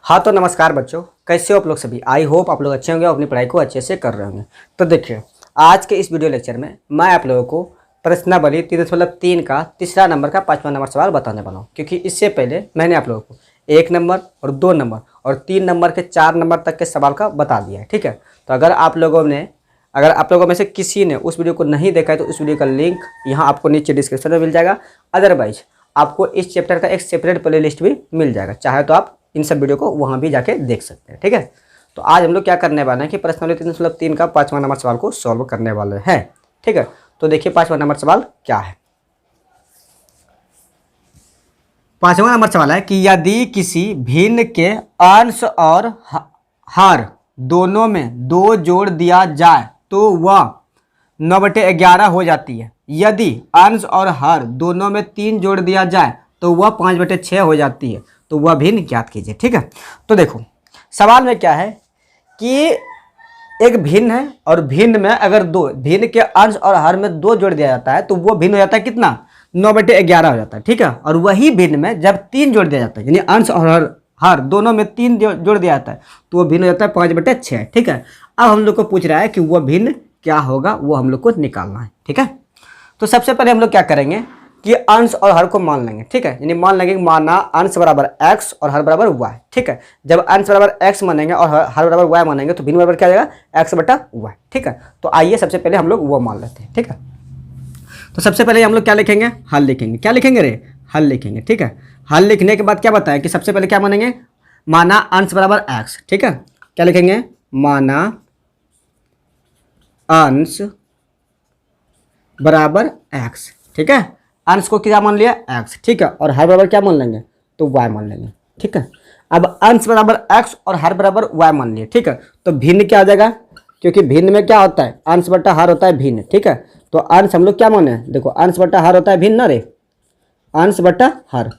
हाँ तो नमस्कार बच्चों, कैसे हो आप लोग सभी। आई होप आप लोग अच्छे होंगे और अपनी पढ़ाई को अच्छे से कर रहे होंगे। तो देखिए, आज के इस वीडियो लेक्चर में मैं आप लोगों को प्रश्नावली 3.3 का तीसरा नंबर का 5वां नंबर सवाल बताने वाला हूँ। क्योंकि इससे पहले मैंने आप लोगों को 1 नंबर और 2 नंबर और 3 नंबर के 4 नंबर तक के सवाल का बता दिया है, ठीक है। तो अगर आप लोगों में से किसी ने उस वीडियो को नहीं देखा है तो उस वीडियो का लिंक यहाँ आपको नीचे डिस्क्रिप्शन में मिल जाएगा। अदरवाइज आपको इस चैप्टर का एक सेपरेट प्ले लिस्ट भी मिल जाएगा, चाहे तो आप इन सब वीडियो को वहाँ भी जाके देख सकते हैं, ठीक है। तो आज हम लोग क्या करने वाले हैं कि प्रश्नावली 3.3 का 5वां नंबर सवाल को सॉल्व करने वाले हैं, ठीक है। तो देखिए 5वां नंबर सवाल क्या है। 5वां नंबर सवाल है कि यदि किसी भिन्न के अंश और हर दोनों में 2 जोड़ दिया जाए तो वह 9/11 हो जाती है। यदि अंश और हर दोनों में 3 जोड़ दिया जाए तो वह 5/6 हो जाती है। तो वह भिन्न ज्ञात कीजिए, ठीक है। तो देखो सवाल में क्या है कि एक भिन्न है और भिन्न में अगर भिन्न के अंश और हर में 2 जोड़ दिया जाता है तो वो भिन्न हो जाता है कितना, 9/11 हो जाता है, ठीक है। और वही भिन्न में जब 3 जोड़ दिया जाता है, यानी अंश और हर दोनों में 3 जोड़ दिया जाता है तो वो भिन्न हो जाता है 5/6, ठीक है। अब हम लोग को पूछ रहा है कि वह भिन्न क्या होगा, वो हम लोग को निकालना है, ठीक है। तो सबसे पहले हम लोग क्या करेंगे कि अंश और हर को मान लेंगे, ठीक है। यानी मान लेंगे कि माना अंश बराबर x और हर बराबर y, ठीक है। जब अंश बराबर x मानेंगे और हर बराबर y मानेंगे तो भिन्न बराबर क्या आ जाएगा, x/y, ठीक है। तो आइए सबसे पहले हम लोग वो मान लेते हैं, ठीक है। तो सबसे पहले हम लोग क्या लिखेंगे, हल लिखेंगे। क्या लिखेंगे रे, हल लिखेंगे, ठीक है। हल लिखने के बाद क्या बताया कि सबसे पहले क्या मानेंगे, माना अंश बराबर x, ठीक है। क्या लिखेंगे, माना अंश बराबर x, ठीक है। अंश को क्या मान लिया, x, ठीक है। और हर बराबर क्या मान लेंगे, तो y मान लेंगे, ठीक है। अब अंश बराबर x और हर बराबर y मान लिए, ठीक है। तो भिन्न क्या आ जाएगा, क्योंकि भिन्न में क्या होता है, अंश बटा हर होता है भिन्न, ठीक है। तो अंश हम लोग क्या माने, देखो अंश बटा हर होता है भिन्न ना रे, अंश बटा हर।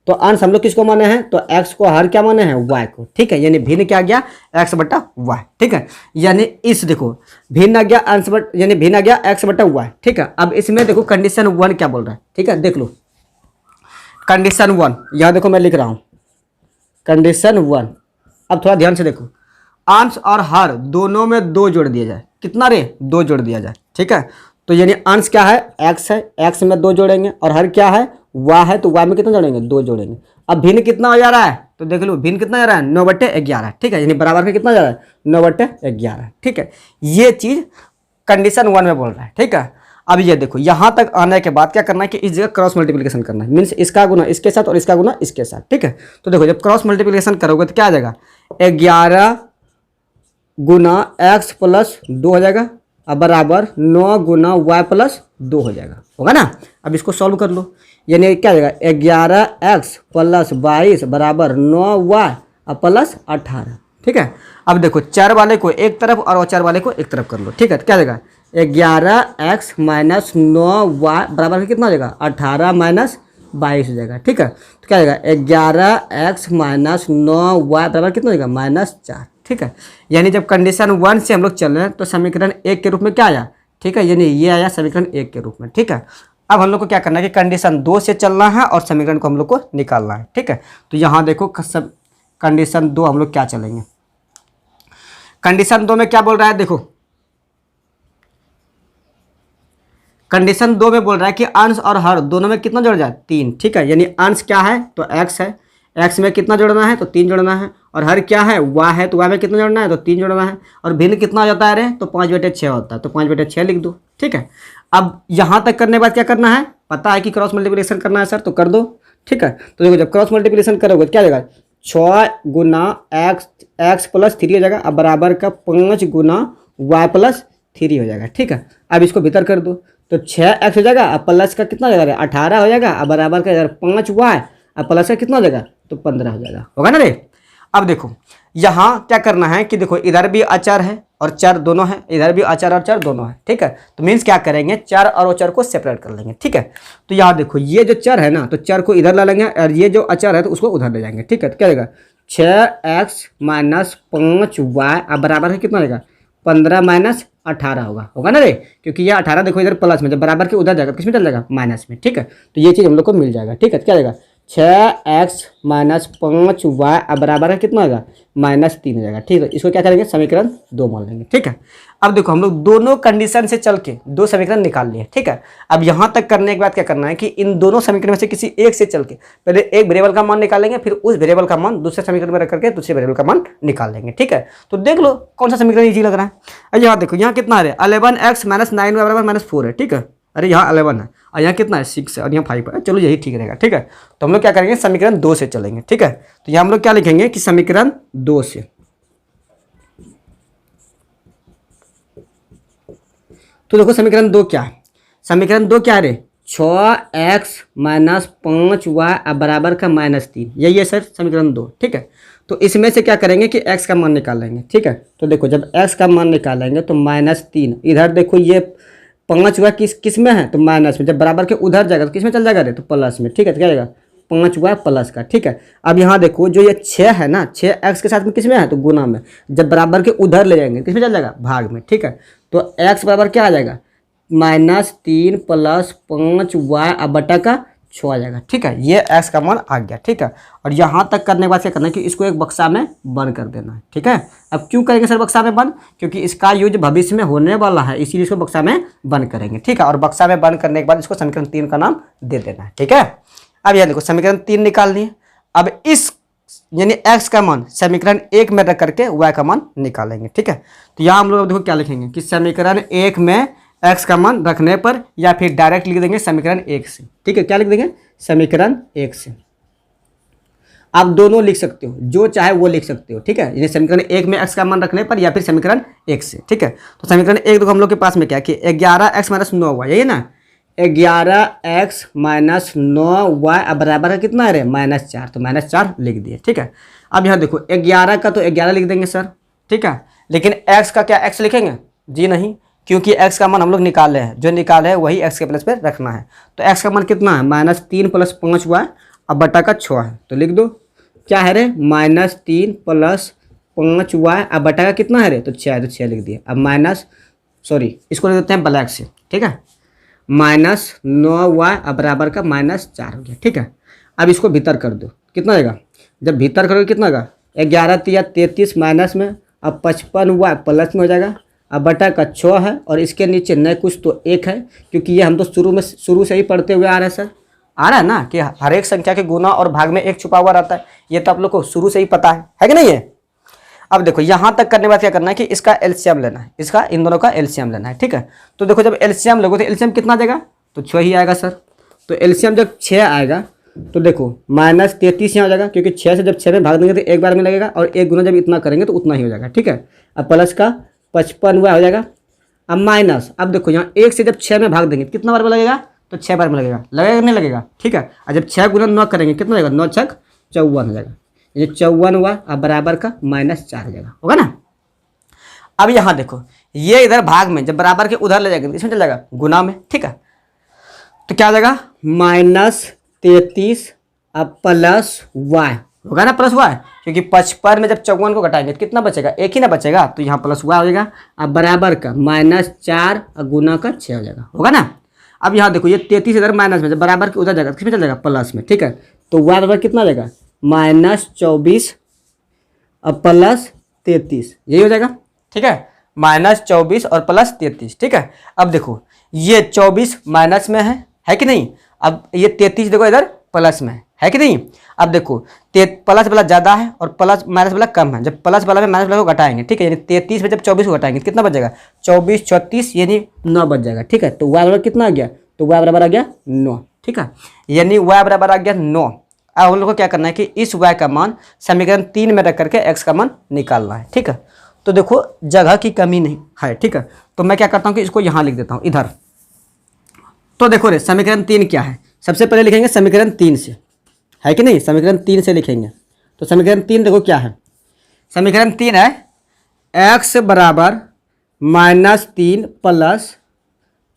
तो अंश हम लोग किसको माने हैं, तो x को, हर क्या माने हैं, y को, ठीक है। यानी भिन्न क्या आ गया, x/y, ठीक है। यानी इस देखो भिन्न आ गया अंश बट, यानी भिन्न आ गया x/y, ठीक है। अब इसमें देखो कंडीशन 1 क्या बोल रहा है, ठीक है। देख लो कंडीशन 1, यहाँ देखो मैं लिख रहा हूँ कंडीशन 1। अब थोड़ा ध्यान से देखो, अंश और हर दोनों में 2 जोड़ दिया जाए, कितना रे, 2 जोड़ दिया जाए, ठीक है। तो यानी अंश क्या है, x है, x में 2 जोड़ेंगे, और हर क्या है, y है, तो y में कितना जोड़ेंगे, 2 जोड़ेंगे। अब भिन्न कितना हो जा रहा है, तो देख लो भिन्न कितना जा रहा है, 9/11, ठीक है। यानी बराबर का कितना जा रहा है, 9/11, ठीक है। ये चीज कंडीशन 1 में बोल रहा है, ठीक है। अब ये देखो यहाँ तक आने के बाद क्या करना है कि इस जगह क्रॉस मल्टीप्लिकेशन करना है, मीन्स इसका गुना इसके साथ और इसका गुना इसके साथ, ठीक है। तो देखो जब क्रॉस मल्टीप्लिकेशन करोगे तो क्या आ जाएगा, 11 गुना x + 2 हो जाएगा, अब बराबर 9 गुना y + 2 हो जाएगा, होगा ना। अब इसको सॉल्व कर लो, यानी क्या आ जाएगा, 11x + 22 बराबर 9y + 18, ठीक है। अब देखो चर वाले को एक तरफ और अचर वाले को एक तरफ कर लो, ठीक है। तो क्या आ जाएगा, 11x - 9y बराबर कितना हो जाएगा, 18 - 22 हो जाएगा, ठीक है। तो क्या आ जाएगा, 11x - 9y बराबर कितना हो जाएगा, -4, ठीक है। यानी जब कंडीशन 1 से हम लोग चल रहे हैं तो समीकरण 1 के रूप में क्या आया, ठीक है। यानी ये आया समीकरण 1 के रूप में, ठीक है। अब हम लोग को क्या करना है कि कंडीशन 2 से चलना है और समीकरण को हम लोग को निकालना है, ठीक है। तो यहाँ देखो सब कंडीशन 2 हम लोग क्या चलेंगे, कंडीशन 2 में क्या बोल रहा है, देखो कंडीशन 2 में बोल रहा है कि अंश और हर दोनों में कितना जोड़ जाए, 3, ठीक है। यानी अंश क्या है, तो x है, x में कितना जोड़ना है, तो 3 जोड़ना है। और हर क्या है, y है, तो y में कितना जोड़ना है, तो 3 जोड़ना है। और भिन्न कितना हो जाता है रे, तो 5/6 होता है, तो 5/6 लिख दो, ठीक है। अब यहाँ तक करने के बाद क्या करना है, पता है कि क्रॉस मल्टीप्लिकेशन करना है सर, तो कर दो, ठीक है। तो देखो जब क्रॉस मल्टीप्लिकेशन करोगे तो क्या जाएगा, 6 गुना x + 3 हो जाएगा, अब बराबर का 5 गुना y + 3 हो जाएगा, ठीक है। अब इसको भीतर कर दो, तो 6x हो जाएगा, अब प्लस का कितना हो जाएगा, 18 हो जाएगा, अब बराबर का 5y, अब प्लस का कितना हो जाएगा, तो 15 हो जाएगा, होगा ना रे। अब देखो यहाँ क्या करना है कि देखो इधर भी अचर है और चर दोनों है, इधर भी अचर और चर दोनों है, ठीक है। तो मीन्स क्या करेंगे, चर और अचर को सेपरेट कर लेंगे, ठीक है। तो यहाँ देखो ये जो चर है ना, तो चर को इधर ला लेंगे और ये जो अचर है तो उसको उधर ले जाएंगे, ठीक है। तो क्या जाएगा, 6x - 5y, अब बराबर है कितना जाएगा, 15 - 18 होगा ना रे, क्योंकि ये 18 देखो इधर प्लस में, जब बराबर के उधर जाएगा किस में चल जाएगा, माइनस में, ठीक है। तो ये चीज़ हम लोग को मिल जाएगा, ठीक है। तो क्या जाएगा, 6x माइनस 5y अब बराबर है कितना होगा -3 हो जाएगा। ठीक है, इसको क्या करेंगे समीकरण 2 मान लेंगे। ठीक है, अब देखो हम लोग दोनों कंडीशन से चल के 2 समीकरण निकाल लिए। ठीक है, अब यहाँ तक करने के बाद क्या करना है कि इन दोनों समीकरण में से किसी एक से चल के पहले एक वेरिएबल का मान निकालेंगे, फिर उस वेरिएबल का मान दूसरे समीकरण में रख करके दूसरे वेरिएबल का मान निकाल लेंगे। ठीक है, तो देख लो कौन सा समीकरण इजी लग रहा है। अब यहाँ देखो यहाँ कितना है 11x माइनस 9y बराबर -4 है। ठीक है, अरे यहाँ 11 है और यहाँ कितना है 6 है और यहाँ 5 है। चलो यही ठीक रहेगा। ठीक है, तो हम लोग क्या करेंगे समीकरण 2 से चलेंगे। ठीक है, तो यहाँ हम लोग क्या लिखेंगे कि समीकरण 2 से, तो देखो समीकरण 2 क्या है, समीकरण 2 क्या है रे 6x माइनस 5y अब बराबर का -3, यही है सर समीकरण 2। ठीक है, तो इसमें से क्या करेंगे कि x का मान निकालेंगे। ठीक है, तो देखो जब x का मान निकालेंगे तो -3, इधर देखो ये 5y किस में है तो माइनस में, जब बराबर के उधर जाएगा तो किस में चल जाएगा रे तो प्लस में। ठीक है, तो क्या जाएगा 5y प्लस का। ठीक है, अब यहाँ देखो जो ये 6 है ना 6x के साथ में किस में है तो गुना में, जब बराबर के उधर ले जाएंगे किस में चल जाएगा भाग में। ठीक है, तो x बराबर क्या आ जाएगा -3 प्लस 5y अब बटा का 6 आ जाएगा। ठीक है, ये x का मान आ गया। ठीक है, और यहाँ तक करने के बाद क्या करना है कि इसको एक बक्सा में बंद कर देना है। ठीक है, अब क्यों करेंगे सर बक्सा में बंद, क्योंकि इसका यूज भविष्य में होने वाला है, इसीलिए इसको बक्सा में बंद करेंगे। ठीक है, और बक्सा में बंद करने के बाद इसको समीकरण 3 का नाम दे देना है। ठीक है, अब यहाँ देखो समीकरण 3 निकाल लिए। अब इस यानी x का मान समीकरण 1 में रख करके y का मान निकालेंगे। ठीक है, तो यहाँ हम लोग देखो क्या लिखेंगे कि समीकरण 1 में x का मान रखने पर, या फिर डायरेक्ट लिख देंगे समीकरण 1 से। ठीक है, क्या लिख देंगे समीकरण 1 से, आप दोनों लिख सकते हो, जो चाहे वो लिख सकते हो। ठीक है, यानी समीकरण 1 में x का मान रखने पर या फिर समीकरण 1 से। ठीक है, तो समीकरण 1 देखो हम लोग के पास में क्या कि 11x माइनस 9y, यही ना 11x माइनस 9y अब बराबर है कितना है रे -4, तो -4 लिख दिए। ठीक है, अब यहाँ देखो 11 का तो 11 लिख देंगे सर। ठीक है, लेकिन x का क्या x लिखेंगे जी नहीं, क्योंकि x का मान हम लोग निकाले हैं, जो निकाले हैं वही x के प्लेस पे रखना है। तो x का मान कितना है -3 प्लस 5y अब बटा का 6 है, तो लिख दो क्या है रे -3 प्लस 5y अब बटा का कितना है रे तो 6 है, तो 6 लिख दिए। अब इसको लिख देते हैं ब्लैक से। ठीक है, -9y अब बराबर का -4 हो गया। ठीक है, अब इसको भीतर कर दो, कितना आएगा जब भीतर करोगे कितना होगा 11 या 33 माइनस में, अब 55y प्लस में हो जाएगा, अब बटा का 6 है और इसके नीचे न कुछ तो 1 है, क्योंकि ये हम तो शुरू से ही पढ़ते हुए आ रहे हैं सर, आ रहा है ना कि हर एक संख्या के गुना और भाग में 1 छुपा हुआ रहता है, ये तो आप लोग को शुरू से ही पता है कि नहीं है। अब देखो यहाँ तक करने के बाद क्या करना है कि इसका एलसीएम लेना है, इसका इन दोनों का एलसीएम लेना है। ठीक है, तो देखो जब एलसीएम लोगे तो एलसीएम कितना देगा तो 6 ही आएगा सर। तो एलसीएम जब 6 आएगा तो देखो -33 यहाँ हो जाएगा, क्योंकि 6 से जब 6 में भाग देंगे तो एक बार में लगेगा, और एक गुना जब इतना करेंगे तो उतना ही हो जाएगा। ठीक है, अब प्लस का 55 हो जाएगा, अब माइनस, अब देखो यहाँ 1 से जब 6 में भाग देंगे कितना बार में लगेगा तो 6 बार में लगेगा, लगेगा नहीं लगेगा। ठीक है, और जब 6 गुना 9 करेंगे कितना लगेगा 9 छक 54 हो जाएगा, ये 54 हुआ अब बराबर का -4 हो जाएगा, होगा ना। अब यहाँ देखो ये इधर भाग में जब बराबर के उधर ले जाएंगे इसमें चल जाएगा गुना में। ठीक है, तो क्या हो जाएगा -33 अब प्लस y होगा ना, प्लस y, क्योंकि 55 में जब 54 को घटाएंगे तो कितना बचेगा एक ही ना बचेगा, तो यहाँ प्लस y हो जाएगा, अब बराबर का -4 और गुना का 6 हो जाएगा, होगा ना। अब यहाँ देखो ये 33 इधर माइनस में जब बराबर के उधर जाएगा किस में चल जाएगा प्लस में। ठीक है, तो y बराबर कितना आ जाएगा -24 अब प्लस 33, यही हो जाएगा। ठीक है, -24 और प्लस 33। ठीक है, अब देखो ये 24 माइनस में है कि नहीं, अब ये 33 देखो इधर प्लस में है कि नहीं। अब देखो प्लस वाला ज़्यादा है और प्लस माइनस वाला कम है, जब प्लस वाला में माइनस वाला को घटाएंगे, ठीक है, यानी 33 में जब 24 को घटाएंगे कितना बच जाएगा 24 36 यानी 9 बच जाएगा। ठीक है, तो y बराबर कितना आ गया तो y बराबर आ गया 9। ठीक है, यानी y बराबर आ गया 9। अब हम लोग को क्या करना है कि इस y का मान समीकरण 3 में रख करके x का मान निकालना है। ठीक है, तो देखो जगह की कमी नहीं है। ठीक है, तो मैं क्या करता हूँ कि इसको यहाँ लिख देता हूँ इधर। तो देखो रे समीकरण 3 क्या है, सबसे पहले लिखेंगे समीकरण 3 से, है कि नहीं, समीकरण 3 से लिखेंगे। तो समीकरण 3 देखो क्या है, समीकरण 3 है x बराबर -3 प्लस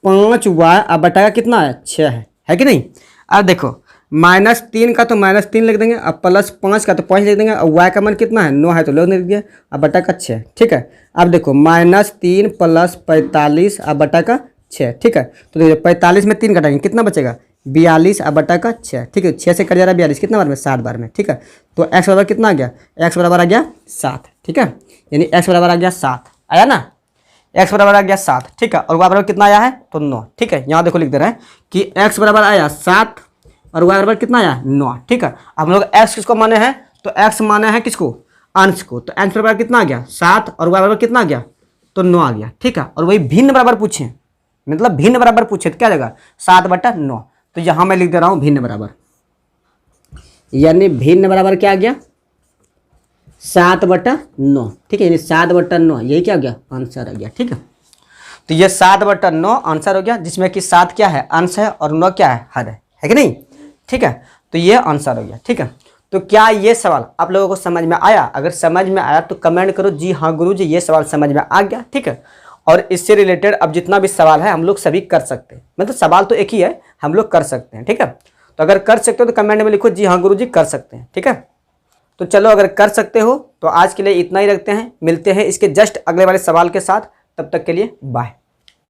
5y अब बटा का कितना है 6 है कि नहीं। अब देखो -3 का तो -3 लिख देंगे, अब +5 का तो 5 लिख देंगे, और y का मान कितना है 9 है तो लोग लिख दिया, अब बटा का 6। ठीक है, अब देखो -3 प्लस 45 अब बटा का 6, ठीक है। तो देखिए 45 में 3 घटाएंगे कितना बचेगा 42 और बटा का 6, ठीक है। 6 से कट जा रहा है 42 कितना बार में 7 बार में, ठीक है। तो x बराबर कितना आ गया, x बराबर आ गया 7, ठीक है। यानी x बराबर आ गया 7 आया ना, x बराबर आ गया 7, ठीक है। और y बराबर कितना आया है तो 9, ठीक है। यहाँ देखो लिख दे रहे हैं कि x बराबर आया 7 और y बराबर कितना आया 9, ठीक है। अब हम लोग x किसको माने हैं तो x माने हैं किसको, अंश को। तो अंश बराबर कितना आ गया 7 और y बराबर कितना आ गया तो 9 आ गया, ठीक है। और वही भिन्न बराबर पूछे, मतलब भिन्न बराबर पूछे तो क्या देगा 7/9। तो यहाँ मैं लिख दे रहा हूँ भिन्न बराबर, यानी भिन्न बराबर क्या आ गया 7/9, ठीक है। यानी 7/9 यही क्या हो गया आंसर आ गया, ठीक है। तो ये 7/9 आंसर हो गया, जिसमें कि 7 क्या है अंश है और 9 क्या है हर है कि नहीं, ठीक है। तो ये आंसर हो गया, ठीक है। तो क्या ये सवाल आप लोगों को समझ में आया? अगर समझ में आया तो कमेंट करो जी हाँ गुरुजी ये सवाल समझ में आ गया, ठीक है। और इससे रिलेटेड अब जितना भी सवाल है हम लोग सभी कर सकते हैं, मतलब सवाल तो एक ही है, हम लोग कर सकते हैं, ठीक है। तो अगर कर सकते हो तो कमेंट में लिखो जी हाँ गुरुजी कर सकते हैं, ठीक है। तो चलो अगर कर सकते हो तो आज के लिए इतना ही रखते हैं, मिलते हैं इसके जस्ट अगले वाले सवाल के साथ, तब तक के लिए बाय।